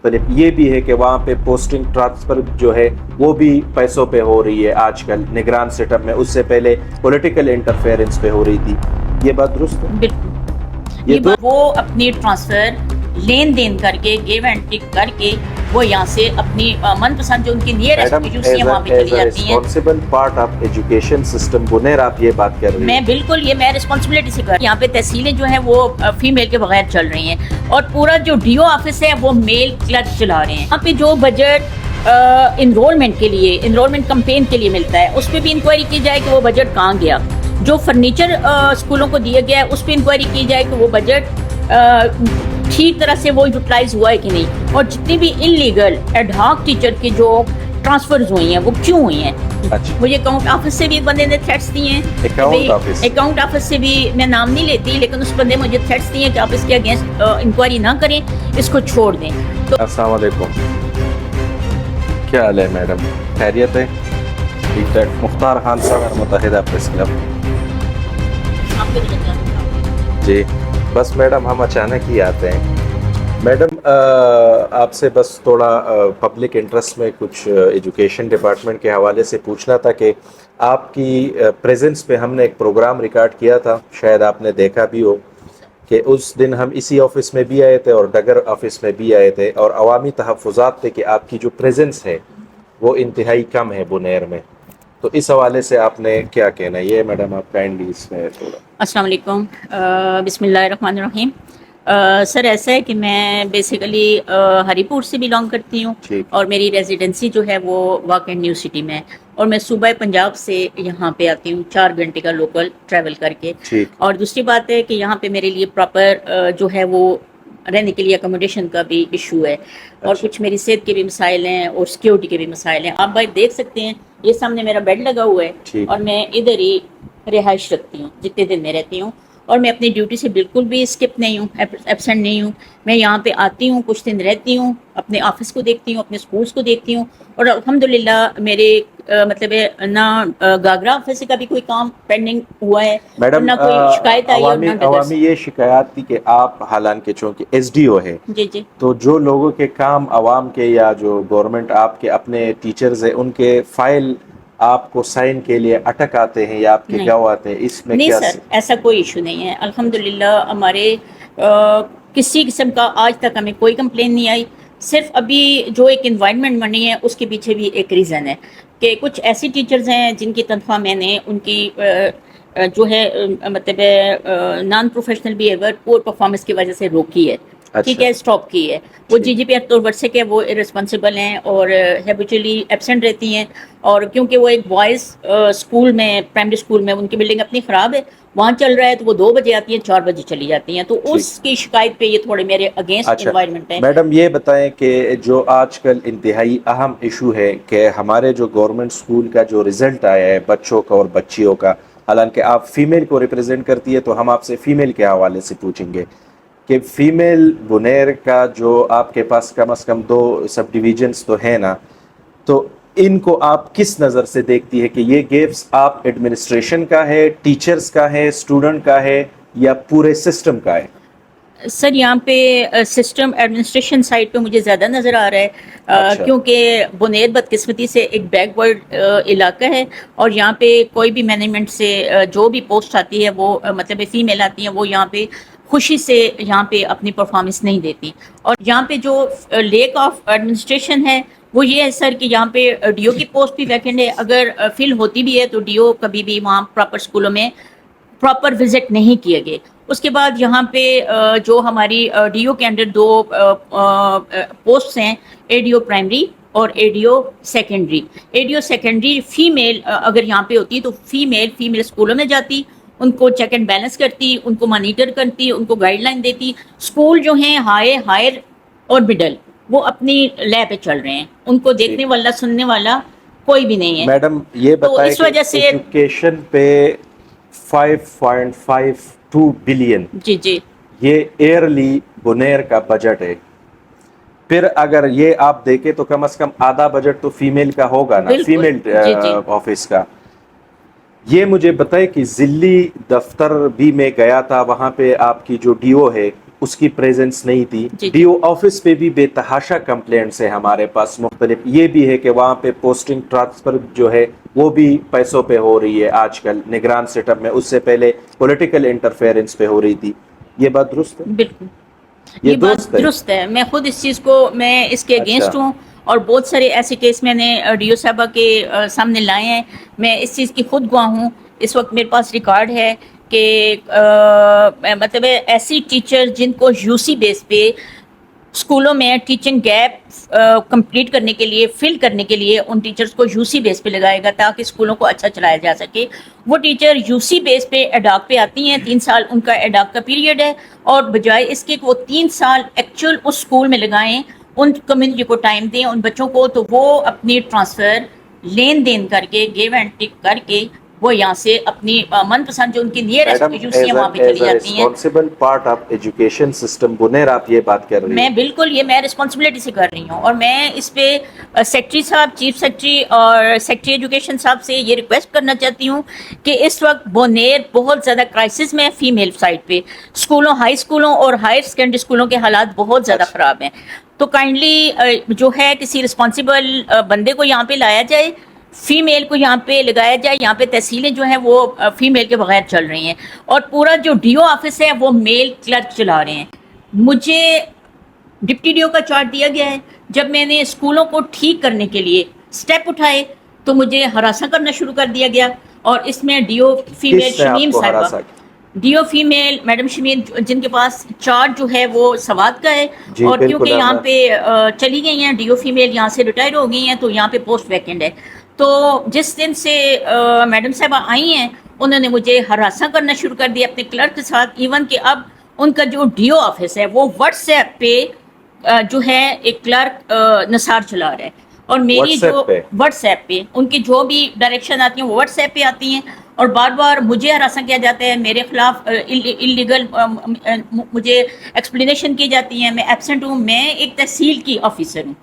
مختلف. یہ بھی ہے کہ وہاں پہ پوسٹنگ ٹرانسفر جو ہے وہ بھی پیسوں پہ ہو رہی ہے آج کل نگران سیٹ اپ میں, اس سے پہلے پولیٹیکل انٹرفیئرنس پہ ہو رہی تھی. یہ بات درست ہے؟ بالکل. یہ وہ اپنی ٹرانسفر لین دین کر کے گیو اینڈ ٹیک کر کے وہ یہاں سے اپنی من پسند جو ان کی نیئرسٹ ایجنسی وہاں پہ چلی جاتی ہیں. Responsible part of education system بنیر آپ یہ بات کر رہی ہیں. میں بالکل یہ میں رسپانسبلٹی سے کر رہی ہوں. یہاں پہ تحصیلیں جو ہیں وہ فیمیل کے بغیر چل رہی ہیں اور پورا جو ڈی او آفس ہے وہ میل کلرک چلا رہے ہیں. یہاں پہ جو بجٹ انرولمنٹ کے لیے انرولمنٹ کمپین کے لیے ملتا ہے اس پہ بھی انکوائری کی جائے کہ وہ بجٹ کہاں گیا. جو فرنیچر اسکولوں کو دیا گیا ہے اس پہ انکوائری کی جائے کہ وہ بجٹ ٹھیک طرح سے وہ یوٹیلائز ہوا ہے کہ نہیں. اور جتنی بھی ان لیگل ایڈ ہاک ٹیچر کی جو ٹرانسفرز ہوئی ہیں وہ کیوں ہوئی ہیں. مجھے اکاؤنٹ آفس سے بھی ایک بندے نے تھریٹس دیے ہیں. اکاؤنٹ آفس سے بھی میں نام نہیں لیتی لیکن اس بندے مجھے تھریٹس دیے ہیں کہ آپ اس کے اگینسٹ انکوائری نہ کریں, اس کو چھوڑ دیں. تو السلام علیکم, کیا حال ہے میڈم؟ خیریت ہے؟ ٹھیک ٹھاک. مختار خان صاحب, متحدہ پریس کلب. جی بس میڈم ہم اچانک ہی آتے ہیں. میڈم آپ سے بس تھوڑا پبلک انٹرسٹ میں کچھ ایجوکیشن ڈپارٹمنٹ کے حوالے سے پوچھنا تھا کہ آپ کی پریزنس پہ ہم نے ایک پروگرام ریکارڈ کیا تھا, شاید آپ نے دیکھا بھی ہو, کہ اس دن ہم اسی آفس میں بھی آئے تھے اور ڈگر آفس میں بھی آئے تھے اور عوامی تحفظات تھے کہ آپ کی جو پریزنس ہے وہ انتہائی کم ہے بنیر میں. تو اس حوالے سے آپ نے کیا کہنا ہے یہ میڈم آپ کائنڈلی اس میں تھوڑا. السلام علیکم. بسم اللہ الرحمن الرحیم. سر ایسا ہے کہ میں بیسیکلی ہری پور سے بلانگ کرتی ہوں اور میری ریزیڈنسی جو ہے وہ واقع نیو سٹی میں ہے اور میں صوبہ پنجاب سے یہاں پہ آتی ہوں 4 گھنٹے کا لوکل ٹریول کر کے. اور دوسری بات ہے کہ یہاں پہ میرے لیے پراپر جو ہے وہ رہنے کے لیے اکوموڈیشن کا بھی ایشو ہے اور کچھ میری صحت کے بھی مسائل ہیں اور سیکیورٹی کے بھی مسائل ہیں. آپ بھائی دیکھ سکتے ہیں یہ سامنے میرا بیڈ لگا ہوا ہے اور میں ادھر ہی رہائش رکھتی ہوں جتنے دن میں رہتی ہوں اور میں اپنی ڈیوٹی سے بالکل بھی اسکپ نہیں ہوں, ایبسینٹ نہیں ہوں. میں یہاں پہ آتی ہوں, کچھ دن رہتی ہوں, اپنے آفس کو دیکھتی ہوں, اپنے سکولز کو دیکھتی ہوں اور الحمدللہ میرے مطلب نہ گاگرا آفس کا بھی کوئی کام پینڈنگ ہوا ہے میڈم. نہ کوئی شکایت آئی اور نہ عوامی یہ شکایات تھی کہ آپ حالانکہ چونکہ ایس ڈی او ہے جی جی تو جو لوگوں کے کام عوام کے یا جو گورنمنٹ آپ کے اپنے ٹیچرز ہیں ان کے فائل آپ کو سائن کے لیے اٹک آتے ہیں یا آپ کے گاؤں آتے ہیں, اس میں نہیں کیا؟ سر ایسا کوئی ایشو نہیں ہے الحمدللہ. ہمارے کسی قسم کا آج تک ہمیں کوئی کمپلین نہیں آئی. صرف ابھی جو ایک انوائرمنٹ بنی ہے اس کے پیچھے بھی ایک ریزن ہے کہ کچھ ایسی ٹیچرز ہیں جن کی تنخواہ میں نے ان کی جو ہے مطلب non professional behaviour poor performance کی وجہ سے روکی ہے. ٹھیک ہے, اسٹاپ کی ہے. وہ جی جی پی ایکٹ ورثے کے وہ ارسپانسبل ہیں اور ہیبیچولی ایبسینٹ رہتی ہیں اور کیونکہ وہ ایک بوائز اسکول میں پرائمری اسکول میں ان کی بلڈنگ اپنی خراب ہے, وہاں چل رہا ہے تو وہ 2 بجے آتی ہیں 4 بجے چلی جاتی ہیں. تو اس کی شکایت پہ یہ تھوڑے میرے اگینسٹ انوائرمنٹ ہے. میڈم یہ بتائیں کہ جو آج کل انتہائی اہم ایشو ہے کہ ہمارے جو گورنمنٹ اسکول کا جو رزلٹ آیا ہے بچوں کا اور بچیوں کا, حالانکہ آپ فیمیل کو ریپرزینٹ کرتی ہے تو ہم آپ سے فیمیل کے حوالے سے پوچھیں گے کہ فیمیل بنیر کا جو آپ کے پاس کم از کم 2 سب ڈویژنس تو ہیں نا, تو ان کو آپ کس نظر سے دیکھتی ہے کہ یہ گیپس آپ ایڈمنسٹریشن کا ہے, ٹیچرز کا ہے, اسٹوڈنٹ کا ہے یا پورے سسٹم کا ہے؟ سر یہاں پہ سسٹم ایڈمنسٹریشن سائڈ پہ مجھے زیادہ نظر آ رہا ہے کیونکہ بنیر بدقسمتی سے ایک بیک ورڈ علاقہ ہے اور یہاں پہ کوئی بھی مینجمنٹ سے جو بھی پوسٹ آتی ہے وہ مطلب فیمیل آتی ہیں وہ یہاں پہ خوشی سے یہاں پہ اپنی پرفارمنس نہیں دیتی. اور یہاں پہ جو لیک آف ایڈمنسٹریشن ہے وہ یہ ہے سر کہ یہاں پہ ڈی او کی پوسٹ بھی ویکنٹ ہے. اگر فل ہوتی بھی ہے تو ڈی او کبھی بھی وہاں پراپر اسکولوں میں پراپر وزٹ نہیں کیے گئے. اس کے بعد یہاں پہ جو ہماری ڈی او کے انڈر 2 پوسٹس ہیں, اے ڈی او پرائمری اور اے ڈی او سیکنڈری. اے ڈی او سیکنڈری فیمیل اگر یہاں پہ ہوتی تو فیمیل اسکولوں میں جاتی, ان کو چیک اینڈ بیلنس کرتی, ان کو مانیٹر کرتی, ان کو گائیڈ لائن دیتی. اسکول جو ہیں ہائر اور مڈل وہ اپنی لے پہ چل رہے ہیں, ان کو دیکھنے والا سننے والا کوئی بھی نہیں ہے. میڈم یہ بتائیں کہ ایجوکیشن پہ 5.52 بلین جی جی یہ ایئرلی بنیر کا بجٹ ہے. پھر اگر یہ آپ دیکھیں تو کم از کم آدھا بجٹ تو فیمیل کا ہوگا نا, فیمیل آفس کا. یہ مجھے بتائے کہ ضلعی دفتر بھی میں گیا تھا, وہاں پہ آپ کی جو ڈی او ہے اس کی پریزنس نہیں تھی. جی. ڈی او آفس پہ بھی بے تحاشا کمپلینٹس ہیں ہمارے پاس مختلف. یہ بھی ہے کہ وہاں پہ پوسٹنگ ٹرانسفر جو ہے وہ بھی پیسوں پہ ہو رہی ہے آج کل نگران سیٹ اپ میں, اس سے پہلے پولیٹیکل انٹرفیئرنس پہ ہو رہی تھی. یہ بات درست ہے؟ بالکل یہ بات درست ہے. میں خود اس چیز کو میں اس کے اگینسٹ ہوں, اور بہت سارے ایسے کیس میں نے ڈی او صاحبہ کے سامنے لائے ہیں. میں اس چیز کی خود گواہ ہوں. اس وقت میرے پاس ریکارڈ ہے کہ مطلب ایسی ٹیچر جن کو یو سی بیس پہ اسکولوں میں ٹیچنگ گیپ کمپلیٹ کرنے کے لیے, فل کرنے کے لیے ان ٹیچرز کو یو سی بیس پہ لگائے گا تاکہ اسکولوں کو اچھا چلایا جا سکے. وہ ٹیچر یو سی بیس پہ ایڈاک پہ آتی ہیں, 3 سال ان کا ایڈاک کا پیریڈ ہے, اور بجائے اس کے کہ وہ 3 سال ایکچوئل اس اسکول میں لگائیں, ان کمیونٹی کو ٹائم دیں, ان بچوں کو, تو وہ اپنی ٹرانسفر لین دین کر کے, گیو اینڈ ٹیک کر کے, وہ یہاں سے اپنی من پسند جو ان کی نیئرسٹ یونیورسٹیاں وہاں پہ چلی جاتی ہیں. Responsible part of education system بنیر آپ یہ بات کر رہی ہیں. میں بالکل یہ میں رسپانسبلٹی سے کر رہی ہوں, اور میں اس پہ سیکرٹری صاحب, چیف سیکرٹری اور سیکرٹری ایجوکیشن صاحب سے یہ ریکویسٹ کرنا چاہتی ہوں کہ اس وقت بونیر بہت زیادہ کرائسس میں ہے فیمیل سائڈ پہ. اسکولوں, ہائی اسکولوں اور ہائر سیکنڈری اسکولوں کے حالات بہت زیادہ خراب ہیں. تو کائنڈلی جو ہے کسی رسپانسبل بندے کو یہاں پہ لایا جائے, فیمیل کو یہاں پہ لگایا جائے. یہاں پہ تحصیلیں جو ہیں وہ فیمیل کے بغیر چل رہی ہیں, اور پورا جو ڈی او آفس ہے وہ میل کلرک چلا رہے ہیں. مجھے ڈپٹی ڈی او کا چارج دیا گیا ہے. جب میں نے اسکولوں کو ٹھیک کرنے کے لیے اسٹیپ اٹھائے تو مجھے ہراساں کرنا شروع کر دیا گیا, اور اس میں ڈی او فیمیل شمیم صاحبہ, D O female madam Shamim, جن کے پاس چارج جو ہے وہ سوات کا ہے, اور کیونکہ یہاں پہ چلی گئی ہیں ڈی او فیمیل, یہاں سے ریٹائر ہو گئی ہیں, تو یہاں پہ پوسٹ ویکینٹ ہے. تو جس دن سے میڈم صاحبہ آئی ہیں انہوں نے مجھے ہراساں کرنا شروع کر دیا اپنے کلرک کے ساتھ. ایون کہ اب ان کا جو ڈی او آفس ہے وہ واٹس ایپ پہ جو ہے ایک کلرک نثار چلا رہا ہے, اور میری جو واٹس ایپ پہ ان کی جو بھی ڈائریکشن آتی ہیں وہ واٹس ایپ پہ آتی ہیں, اور بار بار مجھے ہراساں کیا جاتا ہے, میرے خلاف انلیگل مجھے ایکسپلینیشن کی جاتی ہیں. میں ایبسنٹ ہوں, میں ایک تحصیل کی آفیسر ہوں,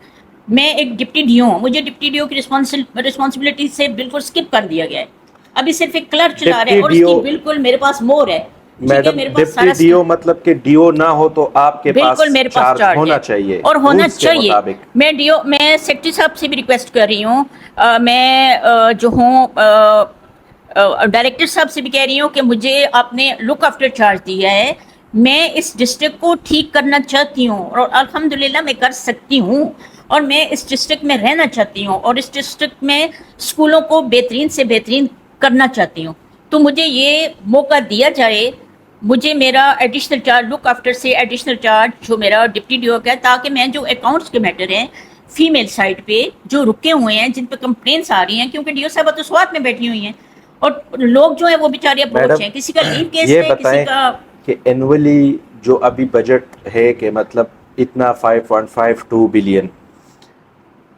میں ایک ڈپٹی ڈی او ہوں, مجھے ڈپٹی ڈی او کی رسپانسبلٹی سے بالکل اسکپ کر دیا گیا ہے. ابھی صرف ایک کلرک چلا رہا ہے, اور اس کی بالکل میرے پاس مور ہے. میڈم ڈپٹی ڈی او مطلب کہ ڈی او نہ ہو تو آپ کے پاس چارج ہونا چاہیے, اور ہونا چاہیے. میں ڈی او, میں سیکرٹری صاحب سے بھی ریکویسٹ کر رہی ہوں, میں جو ہوں ڈائریکٹر صاحب سے بھی کہہ رہی ہوں کہ مجھے آپ نے لک آفٹر چارج دیا ہے. میں اس ڈسٹرکٹ کو ٹھیک کرنا چاہتی ہوں, اور الحمدللہ میں کر سکتی ہوں, اور میں اس ڈسٹرکٹ میں رہنا چاہتی ہوں, اور اس ڈسٹرکٹ میں اسکولوں کو بہترین سے بہترین کرنا چاہتی ہوں. تو مجھے یہ موقع دیا جائے, مجھے میرا ایڈیشنل چارج, لک آفٹر سے ایڈیشنل چارج جو میرا ڈپٹی ڈی او کا ہے, تاکہ میں جو اکاؤنٹس کے میٹر ہیں فیمیل سائڈ پہ جو رکے ہوئے ہیں, جن پہ کمپلینس آ رہی ہیں, کیونکہ ڈی او صاحبہ تو سوات میں بیٹھی ہوئی ہیں, اور لوگ جو ہیں وہ بیچارے اپروچ ہیں, کسی کا لیو کیس ہے, کسی کا کہ اینولی جو ابھی بجٹ ہے کہ مطلب اتنا 5.52 بلین,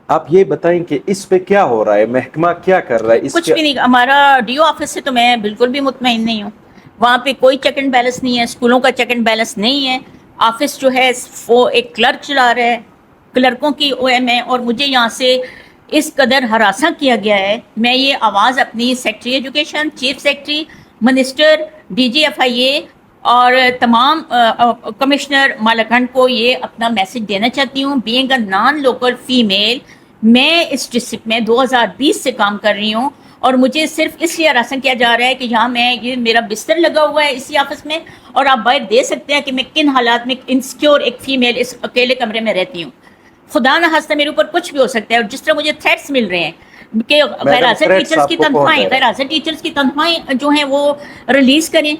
آپ یہ بتائیں کہ اس پہ کیا ہو رہا ہے, محکمہ کیا کر رہا ہے؟ کچھ بھی نہیں. ہمارا ڈی او آفس سے تو میں بالکل بھی مطمئن نہیں ہوں. وہاں پہ کوئی چیک اینڈ بیلنس نہیں ہے, اسکولوں کا چیک اینڈ بیلنس نہیں ہے. آفس جو ہے وہ ایک کلرک چلا رہا ہے, کلرکوں کی او ایم ہے, اور مجھے یہاں سے اس قدر ہراساں کیا گیا ہے. میں یہ آواز اپنی secretary education, chief secretary, minister, D G F I A اور تمام کمشنر مالاکنڈ کو یہ اپنا میسج دینا چاہتی ہوں. Being a naan local female, میں اس ڈسٹرکٹ میں 2020 سے کام کر رہی ہوں, اور مجھے صرف اس لیے ہراساں کیا جا رہا ہے کہ یہاں میں, یہ میرا بستر لگا ہوا ہے اسی آفس میں, اور آپ باہر دے سکتے ہیں کہ میں کن حالات میں انسیکیور ایک فیمیل اس اکیلے کمرے میں رہتی ہوں. خدا نہ خواستہ میرے اوپر کچھ بھی ہو سکتا ہے. اور جس طرح مجھے تھریٹس مل رہے ہیں کہ غیر حاضر ٹیچرز کی تنخواہیں, غیر حاضر ٹیچرز کی تنخواہیں جو ہیں وہ ریلیز کریں,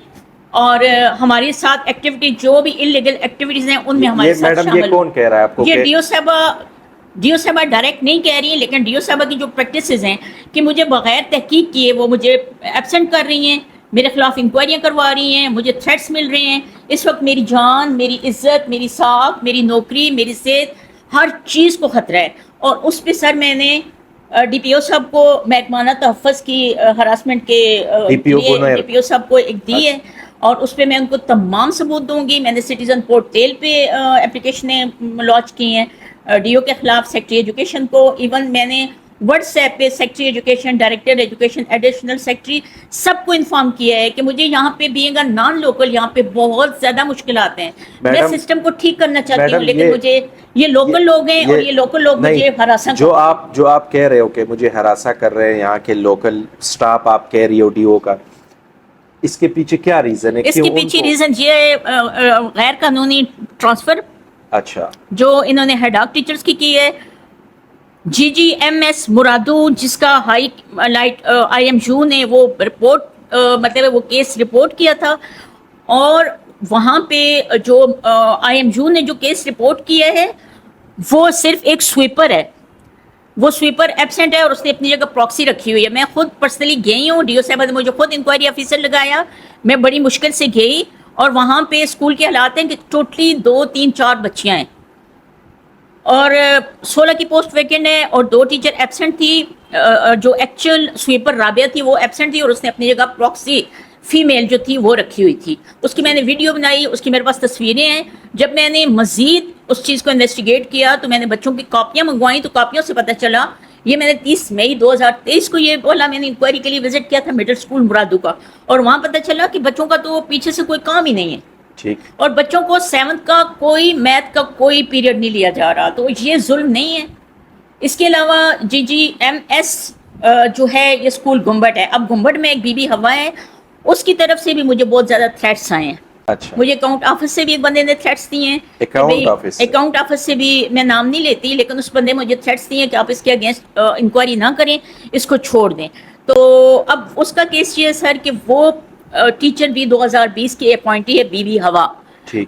اور ہمارے ساتھ ایکٹیویٹی جو بھی انلیگل ایکٹیویٹیز ہیں ان میں ہمارے ساتھ شامل. یہ کون کہہ رہا ہے آپ کو؟ یہ ڈی او صاحبہ ڈائریکٹ نہیں کہہ رہی ہیں, لیکن ڈی او صاحبہ کی جو پریکٹسز ہیں کہ مجھے بغیر تحقیق کیے وہ مجھے ایبسنٹ کر رہی ہیں, میرے خلاف انکوائریاں کروا رہی ہیں, مجھے تھریٹس مل رہے ہیں. اس وقت میری جان, میری عزت, میری ساکھ, میری نوکری, میری صحت, ہر چیز کو خطرہ ہے. اور اس پہ سر میں نے ڈی پی او صاحب کو محکمانہ تحفظ کی ہراسمنٹ کے ڈی پی او صاحب کو ایک دی ہے, اور اس پہ میں ان کو تمام ثبوت دوں گی. میں نے سٹیزن پورٹل پہ اپلیکیشنیں لانچ کی ہیں ڈی او کے خلاف, سیکرٹری ایجوکیشن کو. ایون میں نے واٹس ایپ پہ secretary education, director education, additional secretary سب کو انفارم کیا ہے کہ مجھے یہاں پہ بینگ اے نان لوکل یہاں پہ بہت زیادہ مشکلات ہیں. میں سسٹم کو ٹھیک کرنا چاہتی ہوں لیکن مجھے یہ لوکل لوگ ہیں اور یہ لوکل لوگ مجھے ہراساں جو آپ کہہ رہے ہو کہ مجھے ہراساں کر رہے ہیں یہاں کے لوکل سٹاف، آپ کہہ رہی ہو ڈی او کا، اس کے پیچھے کیا ریزن ہے؟ اس کے پیچھے ریزن یہ ہے غیر قانونی ٹرانسفر. اچھا. جو انہوں نے ہیڈ آف ٹیچرز کی ہے. جی جی ایم ایس مرادو جس کا آئی ایم یو نے وہ رپورٹ مطلب وہ کیس رپورٹ کیا تھا، اور وہاں پہ جو آئی ایم یو نے جو کیس رپورٹ کیا ہے وہ صرف ایک سویپر ہے. وہ سویپر ایبسینٹ ہے اور اس نے اپنی جگہ پراکسی رکھی ہوئی ہے. میں خود پرسنلی گئی ہوں، ڈی او صاحبہ نے مجھے خود انکوائری آفیسر لگایا، میں بڑی مشکل سے گئی، اور وہاں پہ اسکول کے حالات ہیں کہ ٹوٹلی 2 3 4 بچیاں ہیں اور 16 کی پوسٹ ویکنٹ ہے اور 2 ٹیچر ایبسنٹ تھی. جو ایکچوئل سویپر رابعہ تھی وہ ایبسنٹ تھی اور اس نے اپنی جگہ پراکسی فیمیل جو تھی وہ رکھی ہوئی تھی. اس کی میں نے ویڈیو بنائی، اس کی میرے پاس تصویریں ہیں. جب میں نے مزید اس چیز کو انویسٹیگیٹ کیا تو میں نے بچوں کی کاپیاں منگوائیں، تو کاپیوں سے پتہ چلا یہ میں نے 30 مئی 2023 کو یہ بولا، میں نے انکوائری کے لیے وزٹ کیا تھا مڈل اسکول مرادو کا، اور وہاں پتہ چلا کہ بچوں کا تو پیچھے سے کوئی کام ہی نہیں ہے. اور بچوں کو 7th کا کوئی میتھ کا کوئی پیریڈ نہیں لیا جا رہا. تو یہ ظلم نہیں ہے؟ اس کے علاوہ جی جی ایم ایس جو ہے یہ اسکول گنبٹ ہے. اب گنبٹ میں ایک بی بی ہوا ہے، اس کی طرف سے بھی مجھے بہت زیادہ تھریٹس آئے ہیں. اچھا. مجھے اکاؤنٹ آفس سے بھی ایک بندے نے تھریٹس دیے ہیں. اکاؤنٹ آفس سے بھی میں نام نہیں لیتی، لیکن اس بندے مجھے تھریٹس دیے ہیں کہ آپ اس کے اگینسٹ انکوائری نہ کریں، اس کو چھوڑ دیں. تو اب اس کا کیس یہ ہے سر کہ وہ ٹیچر بھی 2020 کی اپوائنٹی ہے بی بی ہوا.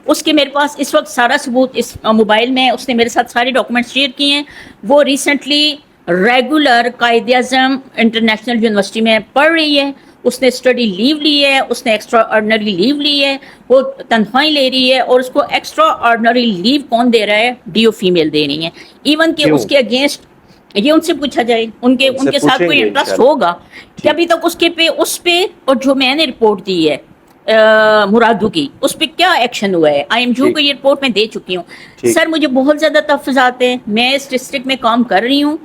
اس کے میرے پاس اس وقت سارا ثبوت اس موبائل میں، اس نے میرے ساتھ سارے ڈاکومنٹ شیئر کیے ہیں. وہ recently regular Quaid Azam international university میں پڑھ رہی ہے. اس نے اسٹڈی لیو لی ہے، اس نے ایکسٹرا آرڈنری لیو لی ہے، وہ تنخواہیں لے رہی ہے، اور اس کو ایکسٹرا آرڈنری لیو کون دے رہا ہے؟ ڈی او فیمیل دے رہی ہیں. ایون کہ اس کے اگینسٹ یہ ان سے پوچھا جائے، ان کے ساتھ کوئی انٹرسٹ ہوگا کہ ابھی تک اس پہ اور جو میں نے رپورٹ دی ہے مرادو کی اس پہ کیا ایکشن ہوا ہے؟ آئی ایم یو کو یہ رپورٹ میں دے چکی ہوں. سر مجھے بہت زیادہ تحفظات ہیں، میں اس ڈسٹرکٹ میں کام کر رہی ہوں،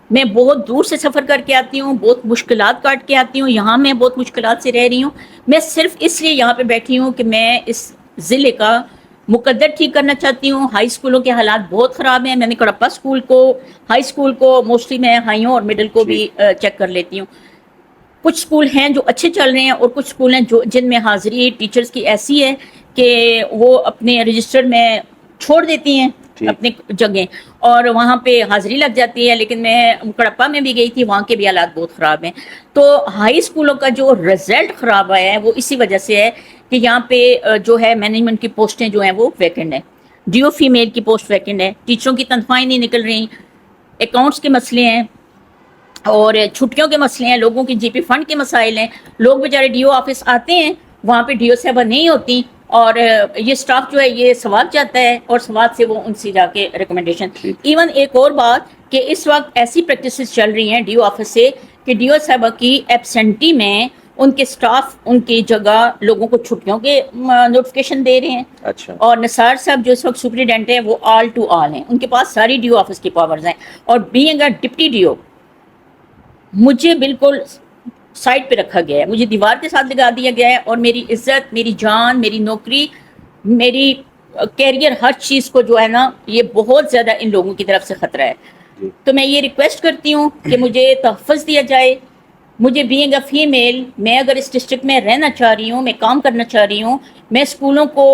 میں بہت دور سے سفر کر کے آتی ہوں، بہت مشکلات کاٹ کے آتی ہوں، یہاں میں بہت مشکلات سے رہ رہی ہوں. میں صرف اس لیے یہاں پہ بیٹھی ہوں کہ میں اس ضلع کا مقدر ٹھیک کرنا چاہتی ہوں. ہائی اسکولوں کے حالات بہت خراب ہیں. میں نے کڑپا اسکول کو، ہائی اسکول کو موسٹلی میں ہائیوں اور مڈل کو بھی چیک کر لیتی ہوں. کچھ اسکول ہیں جو اچھے چل رہے ہیں اور کچھ اسکول ہیں جن میں حاضری ٹیچرز کی ایسی ہے کہ وہ اپنے رجسٹر میں چھوڑ دیتی ہیں اپنی جگہیں اور وہاں پہ حاضری لگ جاتی ہے. لیکن میں کڑپا میں بھی گئی تھی، وہاں کے بھی حالات بہت خراب ہیں. تو ہائی اسکولوں کا جو رزلٹ خراب آیا ہے وہ اسی وجہ سے ہے کہ یہاں پہ جو ہے مینجمنٹ کی پوسٹیں جو ہیں وہ ویکنٹ ہیں، ڈی او فیمیل کی پوسٹ ویکنٹ ہے، ٹیچروں کی تنخواہیں نہیں نکل رہی، اکاؤنٹس کے مسئلے ہیں اور چھٹیوں کے مسئلے ہیں، لوگوں کی جی پی فنڈ کے مسائل ہیں. لوگ بیچارے ڈی او آفس آتے ہیں، وہاں پہ ڈی او صاحبہ نہیں ہوتی اور یہ سٹاف جو ہے یہ سوات جاتا ہے اور سوات سے وہ ان سے جا کے ریکمنڈیشن. ایون ایک اور بات کہ اس وقت ایسی پریکٹسز چل رہی ہیں ڈی او آفس سے کہ ڈی او صاحبہ کی ایبسینٹی میں ان کے سٹاف ان کی جگہ لوگوں کو چھٹیوں کے نوٹیفکیشن دے رہے ہیں. اچھا. اور نثار صاحب جو اس وقت سپرنٹینڈنٹ ہیں وہ آل ٹو آل ہیں، ان کے پاس ساری ڈی او آفس کی پاورز ہیں. اور being a deputy D O مجھے بالکل سائڈ پہ رکھا گیا ہے، مجھے دیوار کے ساتھ لگا دیا گیا ہے اور میری عزت، میری جان، میری نوکری، میری کیریئر، ہر چیز کو جو ہے نا یہ بہت زیادہ ان لوگوں کی طرف سے خطرہ ہے. تو میں یہ ریکویسٹ کرتی ہوں کہ مجھے تحفظ دیا جائے. مجھے بینگ اے فیمیل، میں اگر اس ڈسٹرکٹ میں رہنا چاہ رہی ہوں، میں کام کرنا چاہ رہی ہوں، میں اسکولوں کو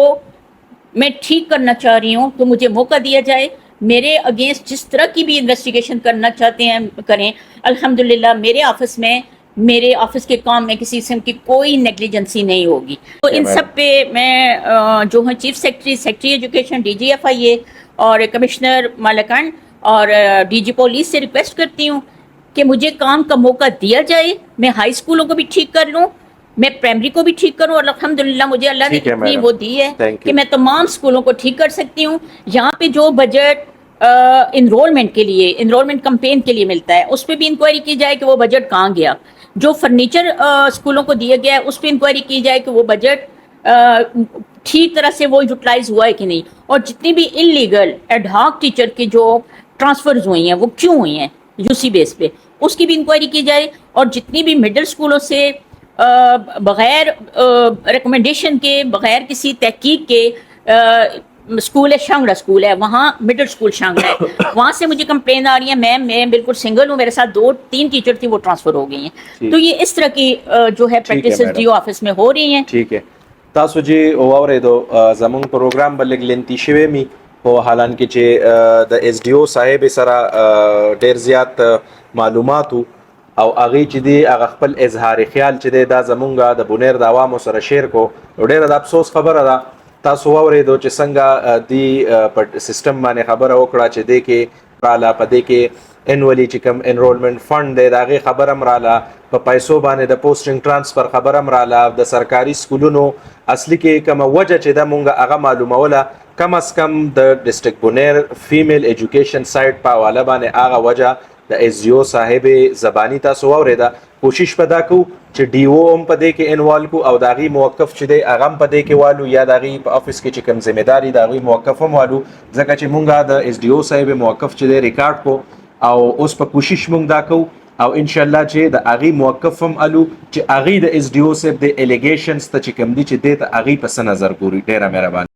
میں ٹھیک کرنا چاہ رہی ہوں تو مجھے موقع دیا جائے. میرے اگینسٹ جس طرح کی بھی انویسٹیگیشن کرنا چاہتے ہیں کریں. الحمدللہ میرے آفس کے کام میں کسی قسم کی کوئی نیگلیجنسی نہیں ہوگی. تو ان سب پہ میں جو ہوں chief secretary education D G F I A اور کمشنر مالکان اور ڈی جی پولیس سے ریکویسٹ کرتی ہوں کہ مجھے کام کا موقع دیا جائے. میں ہائی اسکولوں کو بھی ٹھیک کر لوں، میں پرائمری کو بھی ٹھیک کروں اور الحمدللہ مجھے اللہ نے اتنی وہ دی ہے کہ میں تمام اسکولوں کو ٹھیک کر سکتی ہوں. یہاں پہ جو بجٹ انرولمنٹ کے لیے، انرولمنٹ کمپین کے لیے ملتا ہے اس پہ بھی انکوائری کی جائے کہ وہ بجٹ کہاں گیا. جو فرنیچر اسکولوں کو دیا گیا ہے اس پہ انکوائری کی جائے کہ وہ بجٹ ٹھیک طرح سے وہ یوٹیلائز ہوا ہے کہ نہیں. اور جتنی بھی ان لیگل ایڈ ہاک ٹیچر کی جو ٹرانسفرز ہوئی ہیں وہ کیوں ہوئی ہیں یو سی بیس پہ، اس کی بھی انکوائری کی جائے, اور جتنی بھی مڈل اسکولوں سے بغیر ریکمنڈیشن کے, بغیر کسی تحقیق کے, اسکول ہے شانگڑا اسکول ہے, وہاں مڈل اسکول شانگڑا ہے, وہاں سے مجھے کمپلین آ رہی ہے میم میں بالکل سنگل ہوں, میرے ساتھ 2-3 ٹیچر تھی وہ ٹرانسفر ہو گئی ہیں. تو یہ اس طرح کی جو ہے پریکٹسز ڈی او آفس میں ہو رہی ہیں. ٹھیک ہے. تاسو جی واورېدو زمونږ پروګرام به لږ لنتي شوی می خو حالانکه چې د ایس ډي او صاحب سره ډیر زیات معلوماتو او هغه چې دی هغه خپل اظهار خیال چې دی دا زمونږ د بونیر د عوامو سره شیر کو, ډیره د افسوس خبره ده. تاسو واورېدو چې څنګه دی په سیستم باندې خبره وکړه چې دی کې رااله په دې کې انولی چې کوم انرولمنٹ فند دی د هغې خبره هم رااله, په پیسو باندې د پوسټینګ ټرانسفر خبره هم رااله, د سرکاري سکولونو اصلي کې کومه وجه چې ده مونږ هغه معلوموله, کم از کم د ډسټرکټ بونیر فیمیل ایجوکیشن سایټ په حواله باندې هغه وجه د ایس ډي او صاحب زبانی تاسو واورېده. کوشش په دا کوو چې ډي او هم په دې کې انوالو کو او د هغې موقف چې دی هغه هم په دې کې والو, یا د هغې په افس کې چې کوم ذمهداري د هغوی موقف هم والو, ځکه چې مونږ د ایس ډي او صاحب موقف چې دی ریکارډ کو او اوس په کوشش مونږ دا کوو او ان شاء الله چې د هغې موقف هم الو چې هغې د ایس ډي او صاحب د الیګیشنز ته چې کوم دي چې دې ته هغې په څه نظر ګوري. ډېره مهرباني.